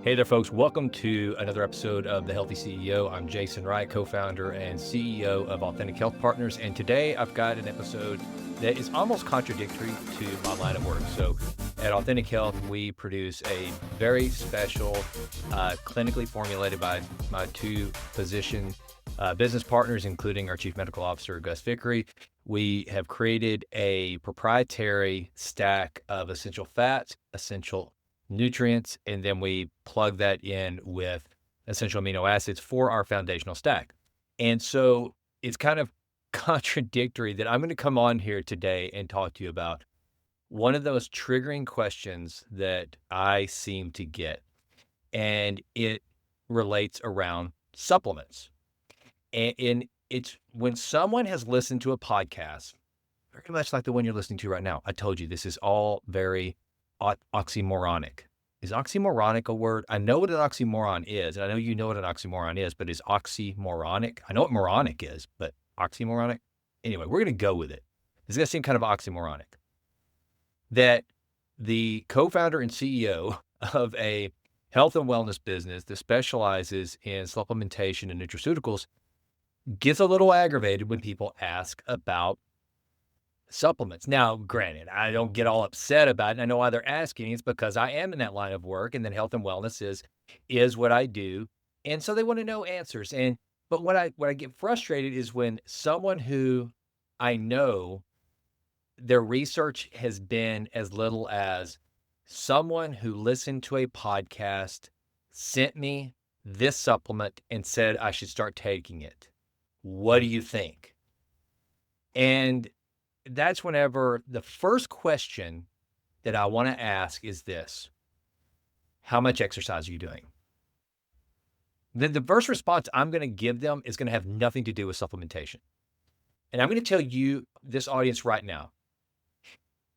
Hey there, folks. Welcome to another episode of The Healthy CEO. I'm Jason Wright, co-founder and CEO of Authentic Health Partners. And today I've got an episode that is almost contradictory to my line of work. So at Authentic Health, we produce a very special, clinically formulated by my two physician business partners, including our Chief Medical Officer, Gus Vickery. We have created a proprietary stack of essential fats, essential nutrients, and then we plug that in with essential amino acids for our foundational stack. And so it's kind of contradictory that I'm going to come on here today and talk to you about one of those triggering questions that I seem to get, and it relates around supplements. And it's when someone has listened to a podcast, very much like the one you're listening to right now. I told you this is all very oxymoronic. Is oxymoronic a word? I know what an oxymoron is, and I know you know what an oxymoron is, but is oxymoronic? I know what moronic is, but oxymoronic? Anyway, we're going to go with it. It's going to seem kind of oxymoronic. That the co-founder and CEO of a health and wellness business that specializes in supplementation and nutraceuticals gets a little aggravated when people ask about supplements. Now, granted, I don't get all upset about it. I know why they're asking. It's because I am in that line of work, and then health and wellness is what I do. And so they want to know answers. But what I get frustrated is when someone who I know their research has been as little as someone who listened to a podcast sent me this supplement and said I should start taking it. What do you think? And that's whenever the first question that I want to ask is this: how much exercise are you doing? Then the first response I'm going to give them is going to have nothing to do with supplementation. And I'm going to tell you, this audience right now,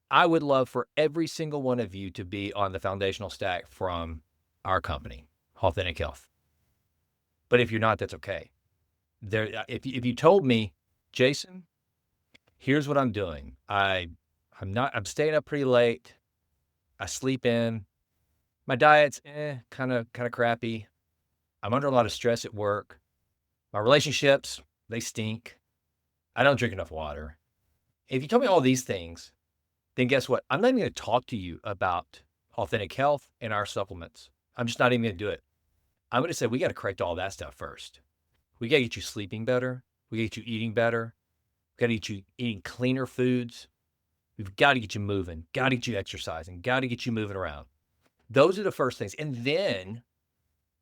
I would love for every single one of you to be on the foundational stack from our company, Authentic Health. But if you're not, that's okay. If you told me, Jason, here's what I'm doing. I'm staying up pretty late. I sleep in. My diet's kind of crappy. I'm under a lot of stress at work. My relationships, they stink. I don't drink enough water. If you told me all these things, then guess what? I'm not even going to talk to you about Authentic Health and our supplements. I'm just not even going to do it. I'm going to say we got to correct all that stuff first. We got to get you sleeping better. We got to get you eating better. We got to get you eating cleaner foods. We've got to get you moving, got to get you exercising, got to get you moving around. Those are the first things. And then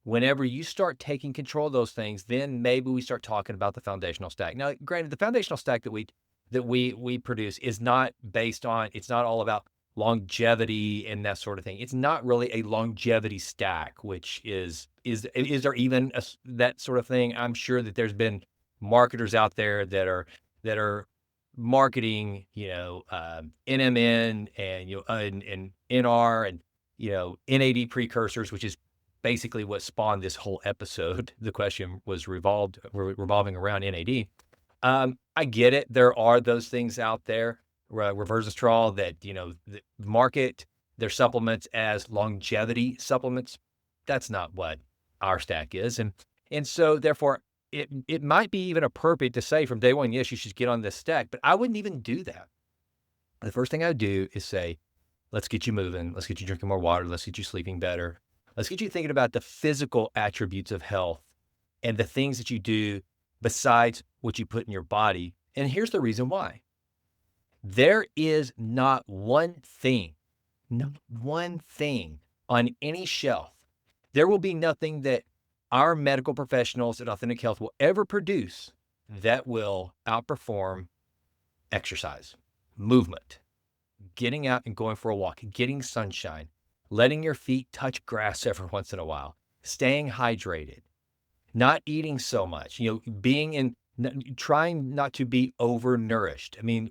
whenever you start taking control of those things, then maybe we start talking about the foundational stack. Now, granted, the foundational stack that we produce is not based on, it's not all about longevity and that sort of thing. It's not really a longevity stack, which is there even that sort of thing? I'm sure that there's been marketers out there that are marketing, NMN and NR and, NAD precursors, which is basically what spawned this whole episode. The question was revolving around NAD. I get it. There are those things out there, resveratrol, that, that market their supplements as longevity supplements. That's not what our stack is. And so therefore it might be even appropriate to say from day one, yes, you should get on this stack, but I wouldn't even do that. The first thing I would do is say, let's get you moving. Let's get you drinking more water. Let's get you sleeping better. Let's get you thinking about the physical attributes of health and the things that you do besides what you put in your body. And here's the reason why. There is not one thing on any shelf. There will be nothing that our medical professionals at Authentic Health will ever produce that will outperform exercise, movement, getting out and going for a walk, getting sunshine, letting your feet touch grass every once in a while, staying hydrated, not eating so much, trying not to be overnourished. I mean,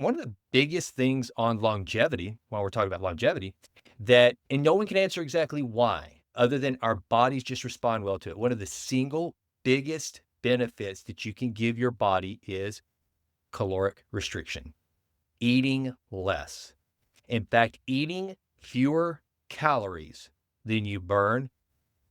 one of the biggest things on longevity, while we're talking about longevity, and no one can answer exactly why, other than our bodies just respond well to it. One of the single biggest benefits that you can give your body is caloric restriction, eating less. In fact, eating fewer calories than you burn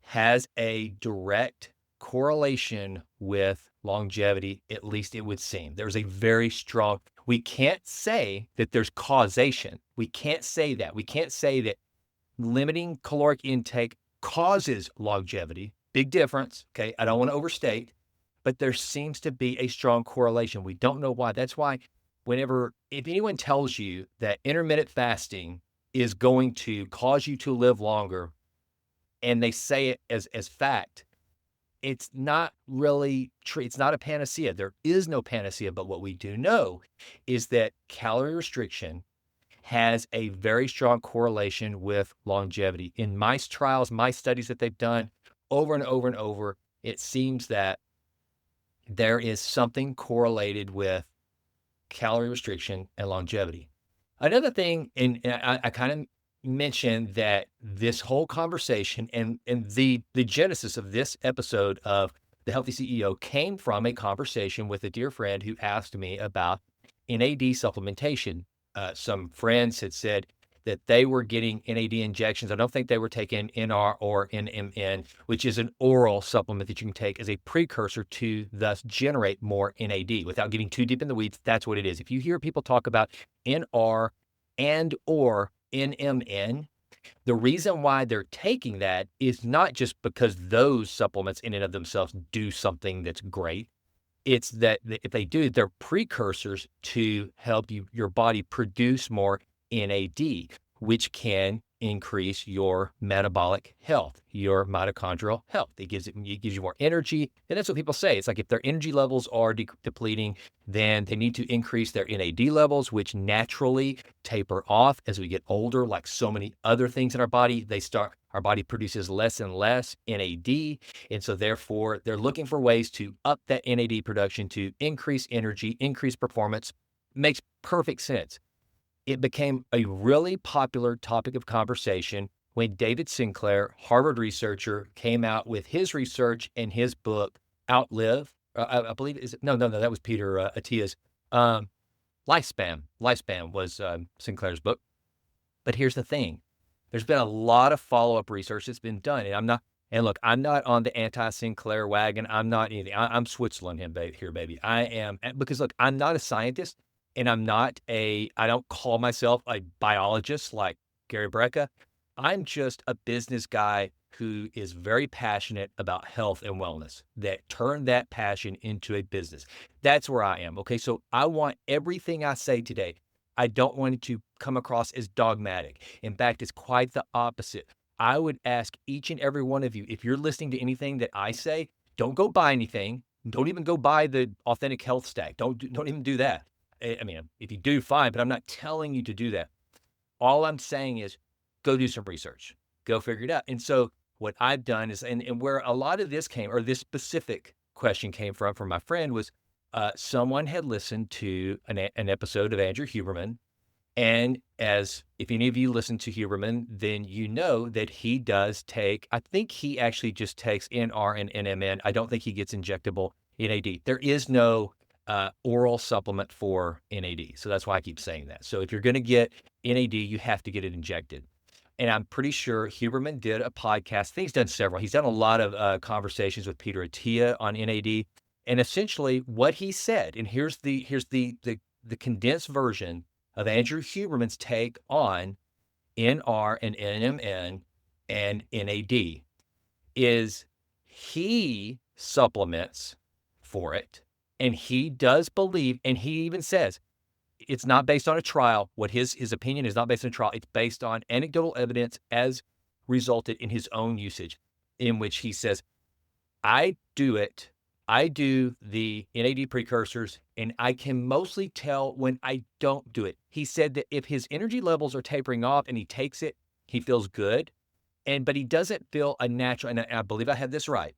has a direct correlation with longevity, at least it would seem. There's a very strong, we can't say that there's causation. We can't say that. We can't say that limiting caloric intake causes longevity. Big difference. Okay. I don't want to overstate, but there seems to be a strong correlation. We don't know why. That's why if anyone tells you that intermittent fasting is going to cause you to live longer and they say it as fact, it's not really true. It's not a panacea. There is no panacea, but what we do know is that calorie restriction has a very strong correlation with longevity. In mice trials, mice studies that they've done over and over and over, it seems that there is something correlated with calorie restriction and longevity. Another thing, and I kind of mentioned that this whole conversation and the genesis of this episode of The Healthy CEO came from a conversation with a dear friend who asked me about NAD supplementation. Some friends had said that they were getting NAD injections. I don't think they were taking NR or NMN, which is an oral supplement that you can take as a precursor to thus generate more NAD. Without getting too deep in the weeds, that's what it is. If you hear people talk about NR and or NMN, the reason why they're taking that is not just because those supplements in and of themselves do something that's great. It's that if they do, they're precursors to help your body produce more NAD, which can increase your metabolic health, your mitochondrial health. It gives you more energy. And that's what people say. It's like if their energy levels are depleting, then they need to increase their NAD levels, which naturally taper off as we get older. Like so many other things in our body, our body produces less and less NAD. And so therefore they're looking for ways to up that NAD production to increase energy, increase performance. Makes perfect sense. It became a really popular topic of conversation when David Sinclair, Harvard researcher, came out with his research and his book, Outlive. I believe, that was Peter Attia's. Lifespan. Lifespan was Sinclair's book. But here's the thing. There's been a lot of follow-up research that's been done. And look, I'm not on the anti-Sinclair wagon. I'm not anything. I'm Switzerland here, baby. I am, because look, I'm not a scientist. And I don't call myself a biologist like Gary Brecka. I'm just a business guy who is very passionate about health and wellness, that turned that passion into a business. That's where I am. Okay. So I want everything I say today, I don't want it to come across as dogmatic. In fact, it's quite the opposite. I would ask each and every one of you, if you're listening to anything that I say, don't go buy anything. Don't even go buy the Authentic Health Stack. Don't even do that. I mean, if you do, fine, but I'm not telling you to do that. All I'm saying is go do some research, go figure it out. And so what I've done is, and where a lot of this came, or this specific question came from my friend was someone had listened to an episode of Andrew Huberman. And if any of you listen to Huberman, then you know that he does take, I think he actually just takes NR and NMN. I don't think he gets injectable NAD. There is no oral supplement for NAD. So that's why I keep saying that. So if you're going to get NAD, you have to get it injected. And I'm pretty sure Huberman did a podcast. I think he's done several. He's done a lot of conversations with Peter Attia on NAD. And essentially what he said, and here's the condensed version of Andrew Huberman's take on NR and NMN and NAD, is he supplements for it. And he does believe, and he even says, it's not based on a trial. What his opinion is not based on a trial. It's based on anecdotal evidence as resulted in his own usage, in which he says, I do the NAD precursors, and I can mostly tell when I don't do it. He said that if his energy levels are tapering off and he takes it, he feels good. But he doesn't feel a natural, and I believe I had this right.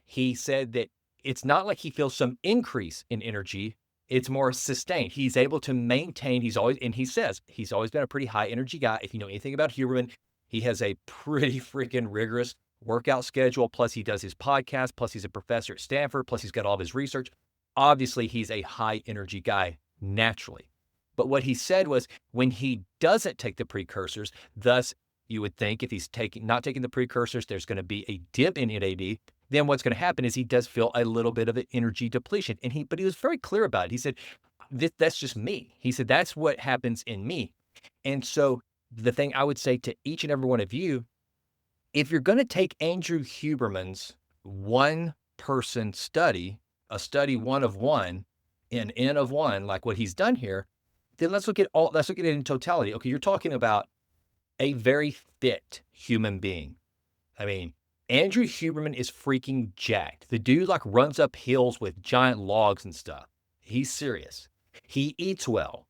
He said that it's not like he feels some increase in energy. It's more sustained. He's able to maintain, he says he's always been a pretty high energy guy. If you know anything about Huberman, he has a pretty freaking rigorous workout schedule. Plus he does his podcast. Plus he's a professor at Stanford. Plus he's got all of his research. Obviously he's a high energy guy naturally. But what he said was when he doesn't take the precursors, thus You would think if he's not taking the precursors, there's going to be a dip in NAD. Then what's going to happen is he does feel a little bit of an energy depletion. But he was very clear about it. He said, that's just me. He said, that's what happens in me. And so the thing I would say to each and every one of you, if you're going to take Andrew Huberman's one person study, a study 1 of 1, an N of 1, like what he's done here, then let's look at it in totality. Okay, you're talking about a very fit human being. I mean, Andrew Huberman is freaking jacked. The dude like runs up hills with giant logs and stuff. He's serious. He eats well.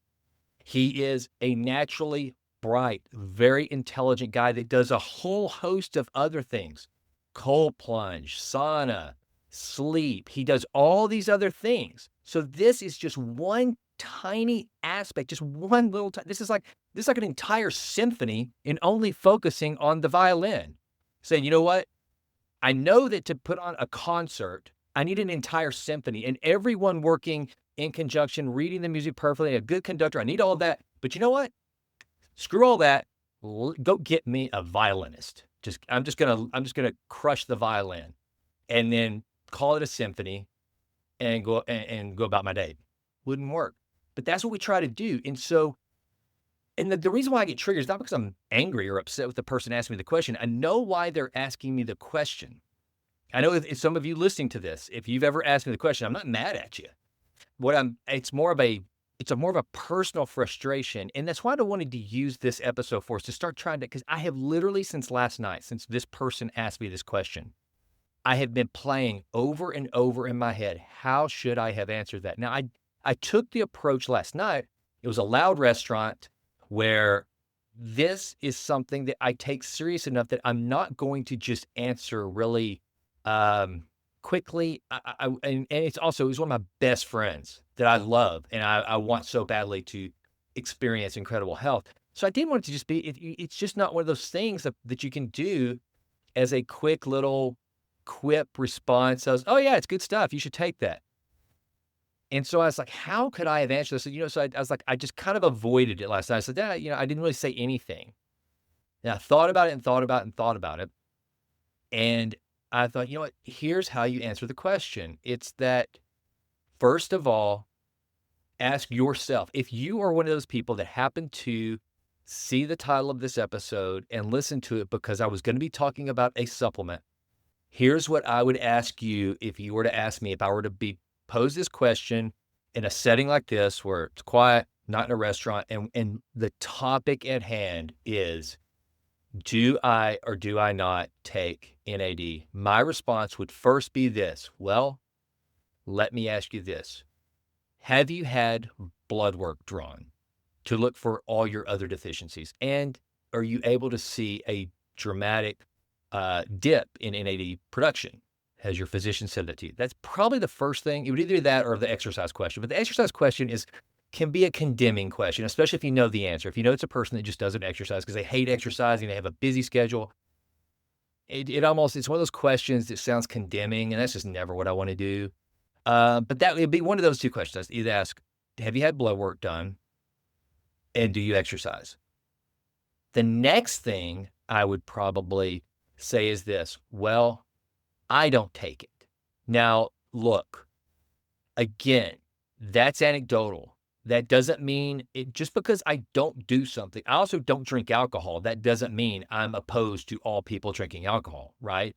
He is a naturally bright, very intelligent guy that does a whole host of other things. Cold plunge, sauna, sleep. He does all these other things. So this is just one tiny aspect, just one little, this is like an entire symphony in only focusing on the violin. Saying, you know what? I know that to put on a concert, I need an entire symphony and everyone working in conjunction, reading the music perfectly, a good conductor. I need all that. But you know what? Screw all that. Go get me a violinist. I'm just gonna crush the violin, and then call it a symphony, and go about my day. Wouldn't work. But that's what we try to do. And so, the reason why I get triggered is not because I'm angry or upset with the person asking me the question. I know why they're asking me the question. I know if some of you listening to this, if you've ever asked me the question, I'm not mad at you. It's more of a personal frustration. And that's why I wanted to use this episode for us to start trying to, because I have literally since last night, since this person asked me this question, I have been playing over and over in my head, how should I have answered that? Now, I took the approach last night. It was a loud restaurant where this is something that I take serious enough that I'm not going to just answer really quickly. And it's also, he's one of my best friends that I love, and I want so badly to experience incredible health. So I didn't want it to just be, it's just not one of those things that you can do as a quick little quip response. Oh yeah, it's good stuff. You should take that. And so I was like, how could I have answered this? So I was like, I just kind of avoided it last night. I said, yeah, I didn't really say anything. And I thought about it and thought about it and thought about it. And I thought, you know what? Here's how you answer the question. It's that, first of all, ask yourself, if you are one of those people that happen to see the title of this episode and listen to it because I was going to be talking about a supplement, here's what I would ask you if you were to ask me, if I were to pose this question in a setting like this where it's quiet, not in a restaurant, and the topic at hand is, do I or do I not take NAD? My response would first be this. Well, let me ask you this. Have you had blood work drawn to look for all your other deficiencies? And are you able to see a dramatic dip in NAD production? Has your physician said that to you? That's probably the first thing. It would either be that or the exercise question. But the exercise question can be a condemning question, especially if you know the answer. If you know it's a person that just doesn't exercise because they hate exercising, they have a busy schedule. It's one of those questions that sounds condemning, and that's just never what I want to do. But that would be one of those two questions. I'd either ask, have you had blood work done? And do you exercise? The next thing I would probably say is this. Well, I don't take it. Now, look, again, that's anecdotal. That doesn't mean just because I don't do something. I also don't drink alcohol. That doesn't mean I'm opposed to all people drinking alcohol, right?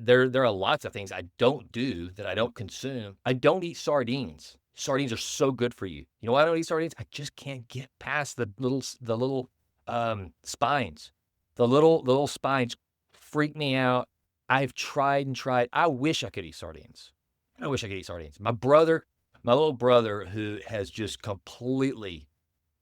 There are lots of things I don't do that I don't consume. I don't eat sardines. Sardines are so good for you. You know why I don't eat sardines? I just can't get past the little spines. The little spines freak me out. I've tried and tried. I wish I could eat sardines. My little brother, who has just completely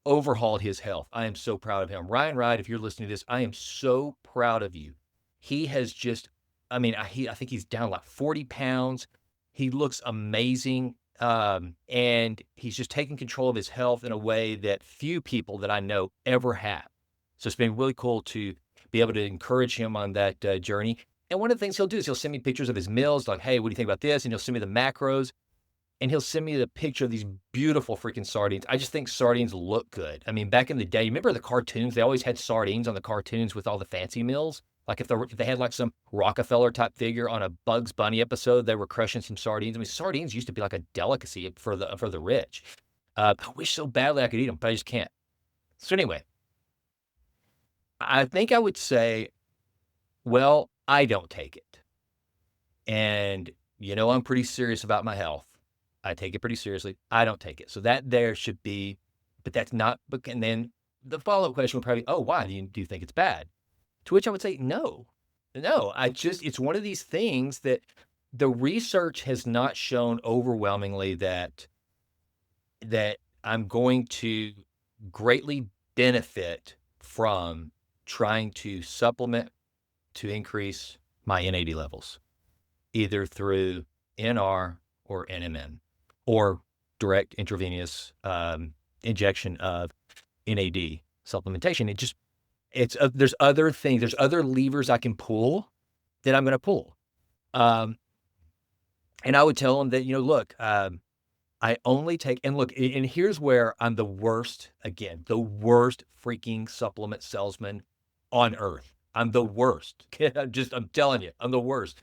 overhauled his health. I am so proud of him. Ryan Wright, if you're listening to this, I am so proud of you. He has just, I think he's down like 40 pounds. He looks amazing. And he's just taking control of his health in a way that few people that I know ever have. So it's been really cool to be able to encourage him on that journey. And one of the things he'll do is he'll send me pictures of his meals, like, hey, what do you think about this? And he'll send me the macros. and he'll send me the picture of these beautiful freaking sardines. I just think sardines look good. I mean, back in the day, remember the cartoons? They always had sardines on the cartoons with all the fancy meals. Like if they had like some Rockefeller type figure on a Bugs Bunny episode, they were crushing some sardines. I mean, sardines used to be like a delicacy for the rich. I wish so badly I could eat them, but I just can't. So anyway, I think I would say, well, I don't take it. And I'm pretty serious about my health. I take it pretty seriously. I don't take it. So that there should be, but that's not, and then the follow-up question would probably be, oh, why? Do you think it's bad? To which I would say, no, it's one of these things that the research has not shown overwhelmingly that I'm going to greatly benefit from trying to supplement to increase my NAD levels, either through NR or NMN, or direct intravenous injection of NAD supplementation. There's other things, there's other levers I can pull that I'm going to pull. And I would tell them that, look, I only take, and look, and here's where I'm the worst freaking supplement salesman on earth. I'm the worst. I'm telling you, I'm the worst.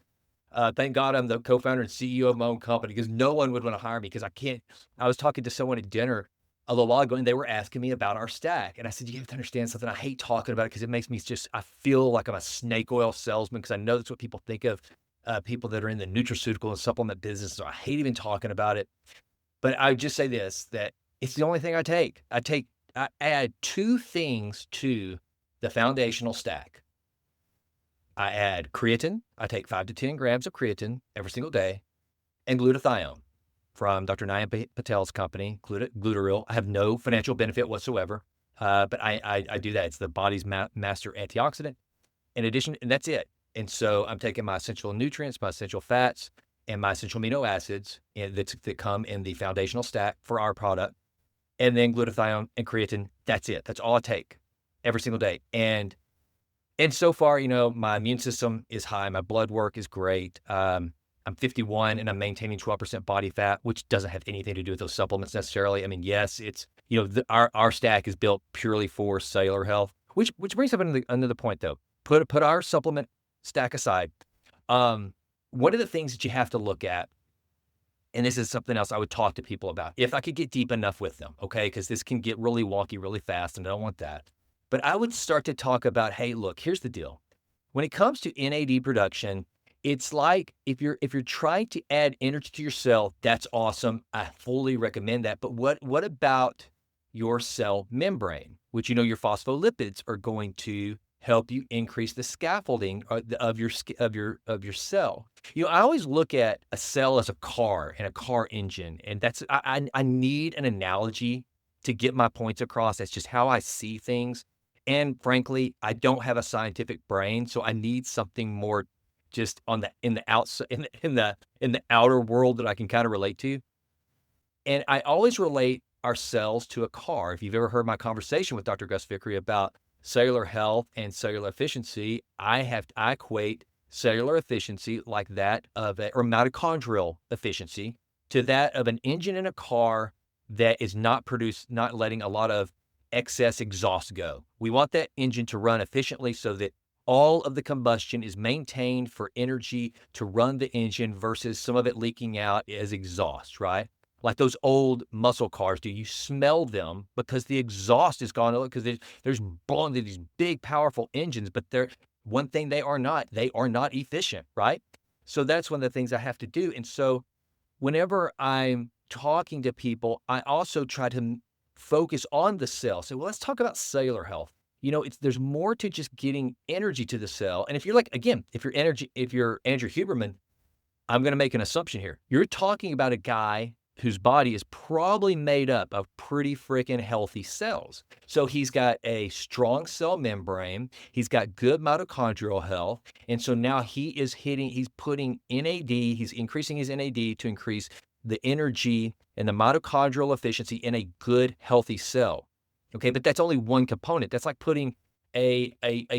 Thank God I'm the co-founder and CEO of my own company, because no one would want to hire me because I was talking to someone at dinner a little while ago and they were asking me about our stack. And I said, you have to understand something. I hate talking about it because it makes me I feel like I'm a snake oil salesman, because I know that's what people think of people that are in the nutraceutical and supplement business. So I hate even talking about it. But I would just say this, that it's the only thing I take. I add two things to the foundational stack. I add creatine. I take 5 to 10 grams of creatine every single day, and glutathione from Dr. Nayan Patel's company, Glutaril. I have no financial benefit whatsoever, but I do that. It's the body's master antioxidant. In addition, and that's it. And so I'm taking my essential nutrients, my essential fats, and my essential amino acids that come in the foundational stack for our product, and then glutathione and creatine. That's it. That's all I take every single day. And so far, my immune system is high. My blood work is great. I'm 51 and I'm maintaining 12% body fat, which doesn't have anything to do with those supplements necessarily. I mean, yes, it's, our stack is built purely for cellular health, which brings up another point though. Put our supplement stack aside. One of the things that you have to look at, and this is something else I would talk to people about if I could get deep enough with them, okay? Because this can get really wonky really fast and I don't want that. But I would start to talk about, hey, look, here's the deal. When it comes to NAD production, it's like if you're trying to add energy to your cell, that's awesome. I fully recommend that. But what about your cell membrane, which your phospholipids are going to help you increase the scaffolding of your cell. I always look at a cell as a car and a car engine, and that's I need an analogy to get my points across. That's just how I see things. And frankly, I don't have a scientific brain, so I need something more just in the outside, in the outer world that I can kind of relate to. And I always relate our cells to a car. If you've ever heard my conversation with Dr. Gus Vickery about cellular health and cellular efficiency, I equate cellular efficiency like that of or mitochondrial efficiency to that of an engine in a car that is not letting a lot of excess exhaust go. We want that engine to run efficiently so that all of the combustion is maintained for energy to run the engine versus some of it leaking out as exhaust, right? Like those old muscle cars, do you smell them because the exhaust is gone? Because there's these big, powerful engines, but one thing they are not efficient, right? So that's one of the things I have to do. And so whenever I'm talking to people, I also try to focus on the cell. So let's talk about cellular health. There's more to just getting energy to the cell. And if you're if you're Andrew Huberman, I'm going to make an assumption here. You're talking about a guy whose body is probably made up of pretty freaking healthy cells. So he's got a strong cell membrane. He's got good mitochondrial health. And so now he's putting NAD, he's increasing his NAD to increase the energy and the mitochondrial efficiency in a good, healthy cell. Okay, but that's only one component. That's like putting a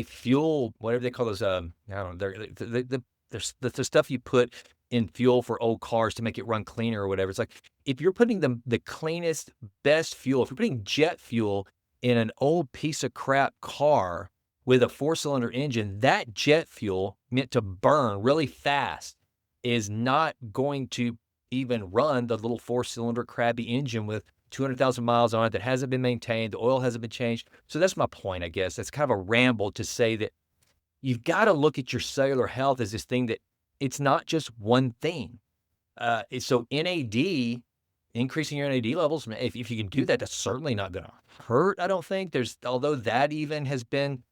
fuel, whatever they call those, I don't know, the stuff you put in fuel for old cars to make it run cleaner or whatever. It's like, if you're putting the cleanest, best fuel, if you're putting jet fuel in an old piece of crap car with a 4-cylinder engine, that jet fuel meant to burn really fast is not going to even run the little 4-cylinder crabby engine with 200,000 miles on it that hasn't been maintained. The oil hasn't been changed. So that's my point, I guess. That's kind of a ramble to say that you've got to look at your cellular health as this thing that it's not just one thing. So NAD, increasing your NAD levels, if you can do that, that's certainly not going to hurt. I don't think although that even has been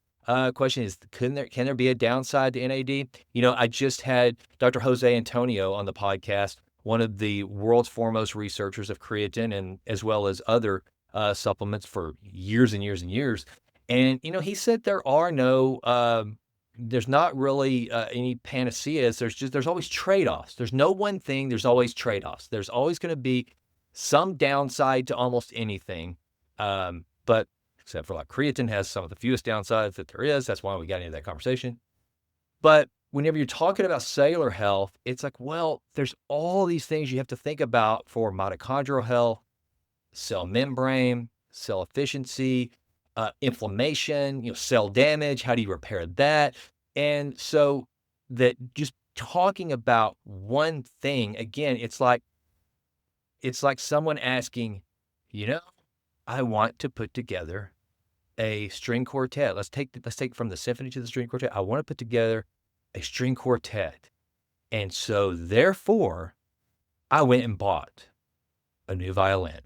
question is, can there be a downside to NAD? I just had Dr. Jose Antonio on the podcast, one of the world's foremost researchers of creatine and as well as other supplements for years and years and years. And, he said there's not really any panaceas. There's always trade-offs. There's no one thing. There's always trade-offs. There's always going to be some downside to almost anything. But except for like creatine has some of the fewest downsides that there is. That's why we got into that conversation. But whenever you're talking about cellular health, it's like, well, there's all these things you have to think about for mitochondrial health, cell membrane, cell efficiency, inflammation, cell damage. How do you repair that? And so that just talking about one thing, again, it's like someone asking, I want to put together a string quartet. Let's take from the symphony to the string quartet. I want to put together a string quartet. And so therefore, I went and bought a new violin.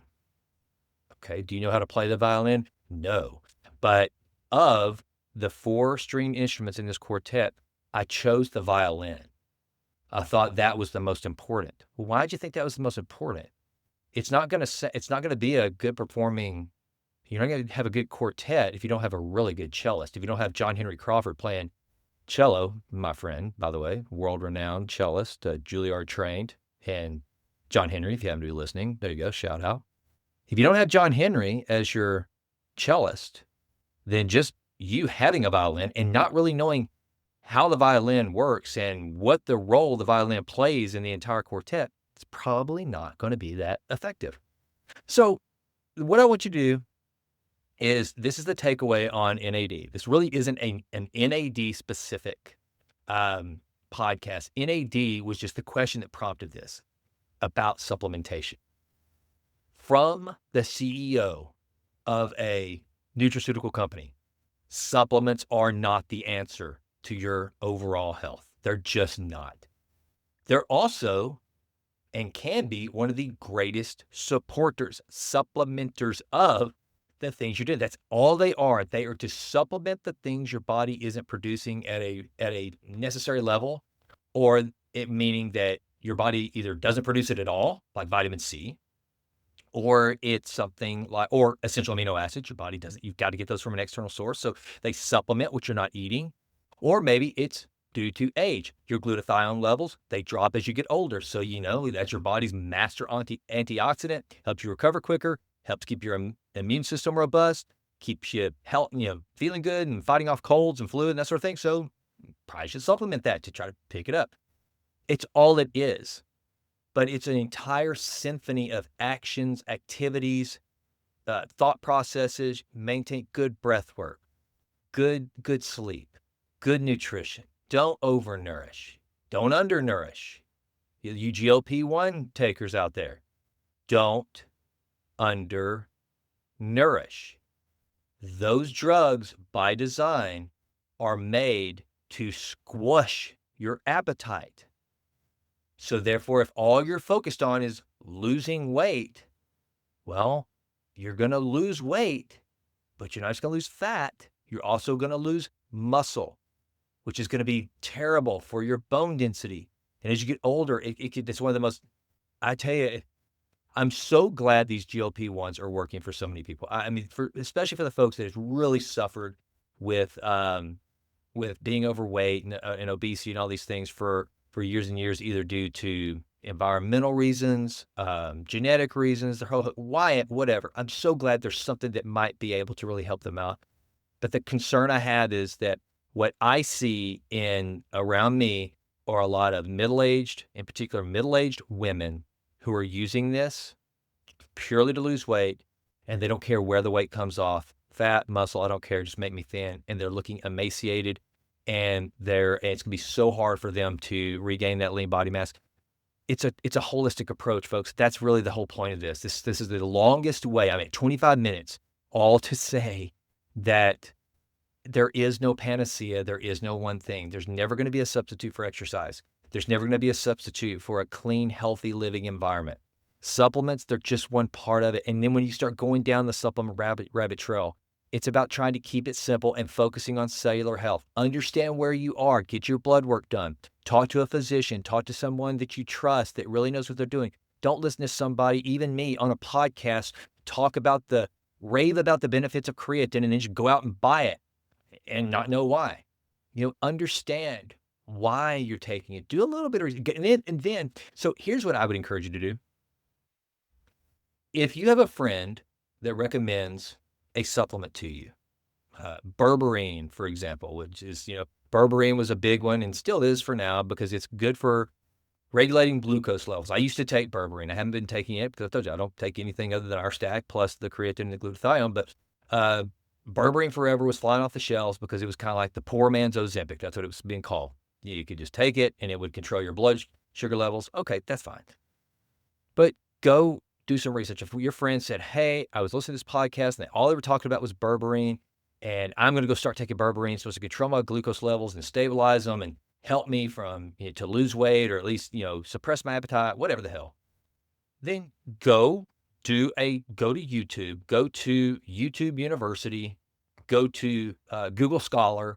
Okay, do you know how to play the violin? No. But of the 4 string instruments in this quartet, I chose the violin. I thought that was the most important. Well, why did you think that was the most important? It's not going to be a good performing. You're not going to have a good quartet if you don't have a really good cellist. If you don't have John Henry Crawford playing cello, my friend, by the way, world-renowned cellist, Juilliard trained, and John Henry, if you happen to be listening, there you go, shout out. If you don't have John Henry as your cellist, then just you having a violin and not really knowing how the violin works and what the role the violin plays in the entire quartet, it's probably not going to be that effective. So what I want you to do is, this is the takeaway on NAD. This really isn't an NAD specific podcast. NAD was just the question that prompted this about supplementation. From the CEO of a nutraceutical company, supplements are not the answer to your overall health. They're just not. They're also, and can be, one of the greatest supporters, supplementers of the things you're doing. That's all they are. They are to supplement the things your body isn't producing at a necessary level, or it meaning that your body either doesn't produce it at all, like vitamin C, or it's something like, or essential amino acids. Your body doesn't, you've got to get those from an external source. So they supplement what you're not eating, or maybe it's due to age. Your glutathione levels, they drop as you get older. So, that's your body's master antioxidant, helps you recover quicker, helps keep your immune system robust, keeps you feeling good and fighting off colds and flu and that sort of thing. So probably should supplement that to try to pick it up. It's all it is. But it's an entire symphony of actions, activities, thought processes. Maintain good breath work, good sleep, good nutrition. Don't overnourish. Don't undernourish. You GLP-1 takers out there, don't undernourish. Those drugs, by design, are made to squash your appetite. So therefore, if all you're focused on is losing weight, well, you're going to lose weight, but you're not just going to lose fat. You're also going to lose muscle, which is going to be terrible for your bone density. And as you get older, it's one of the most, I tell you, I'm so glad these GLP-1s are working for so many people. I mean, especially for the folks that have really suffered with being overweight and obesity and all these things for years and years, either due to environmental reasons, genetic reasons, whatever. I'm so glad there's something that might be able to really help them out. But the concern I have is that what I see around me are a lot of middle-aged, in particular middle-aged women who are using this purely to lose weight, and they don't care where the weight comes off, fat, muscle, I don't care, just make me thin, and they're looking emaciated, and it's gonna be so hard for them to regain that lean body mass. It's a holistic approach, folks. That's really the whole point of this. This is the longest way. I mean, 25 minutes, all to say that there is no panacea. There is no one thing. There's never going to be a substitute for exercise. There's never going to be a substitute for a clean, healthy living environment. Supplements, they're just one part of it. And then when you start going down the supplement rabbit trail, it's about trying to keep it simple and focusing on cellular health. Understand where you are. Get your blood work done. Talk to a physician. Talk to someone that you trust that really knows what they're doing. Don't listen to somebody, even me, on a podcast, rave about the benefits of creatine and then just go out and buy it and not know why. Understand why you're taking it. Do a little bit of, and then, so here's what I would encourage you to do. If you have a friend that recommends a supplement to you, berberine, for example, which is, berberine was a big one and still is for now because it's good for regulating glucose levels. I used to take berberine. I haven't been taking it because I told you I don't take anything other than our stack plus the creatine and the glutathione, but berberine forever was flying off the shelves because it was kind of like the poor man's Ozempic. That's what it was being called. You could just take it and it would control your blood sugar levels. Okay, that's fine. But go do some research. If your friend said, hey, I was listening to this podcast and all they were talking about was berberine, and I'm going to go start taking berberine so as to control my glucose levels and stabilize them and help me to lose weight or at least, suppress my appetite, whatever the hell, then go to YouTube, go to YouTube University, go to Google Scholar,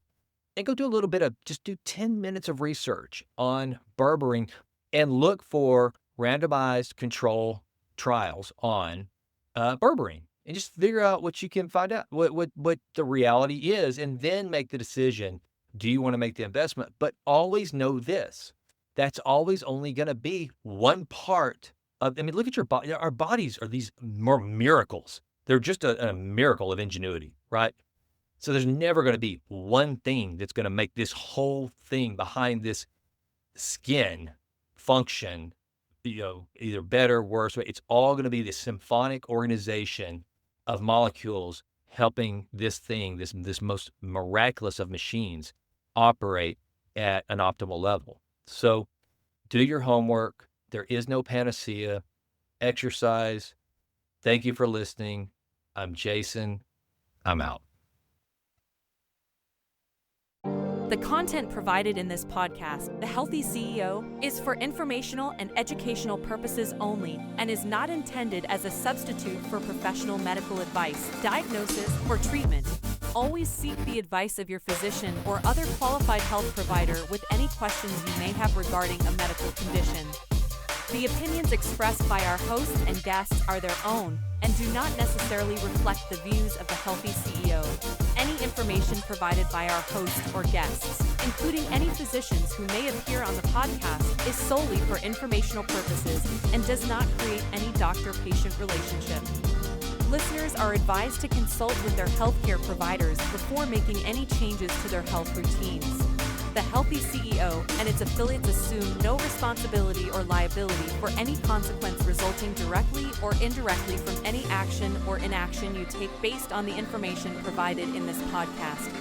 and go do a little bit of, just do 10 minutes of research on berberine and look for randomized control trials on berberine and just figure out what you can find out, what the reality is, and then make the decision. Do you want to make the investment? But always know this, that's always only going to be one part of, look at your body. Our bodies are these more miracles. They're just a miracle of ingenuity, right? So there's never going to be one thing that's going to make this whole thing behind this skin function, either better, worse. It's all going to be this symphonic organization of molecules helping this thing, this most miraculous of machines, operate at an optimal level. So do your homework. There is no panacea. Exercise. Thank you for listening. I'm Jason. I'm out. The content provided in this podcast, The Healthy CEO, is for informational and educational purposes only and is not intended as a substitute for professional medical advice, diagnosis, or treatment. Always seek the advice of your physician or other qualified health provider with any questions you may have regarding a medical condition. The opinions expressed by our hosts and guests are their own and do not necessarily reflect the views of the Healthy CEO. Any information provided by our hosts or guests, including any physicians who may appear on the podcast, is solely for informational purposes and does not create any doctor-patient relationship. Listeners are advised to consult with their healthcare providers before making any changes to their health routines. The Healthy CEO and its affiliates assume no responsibility or liability for any consequence resulting directly or indirectly from any action or inaction you take based on the information provided in this podcast.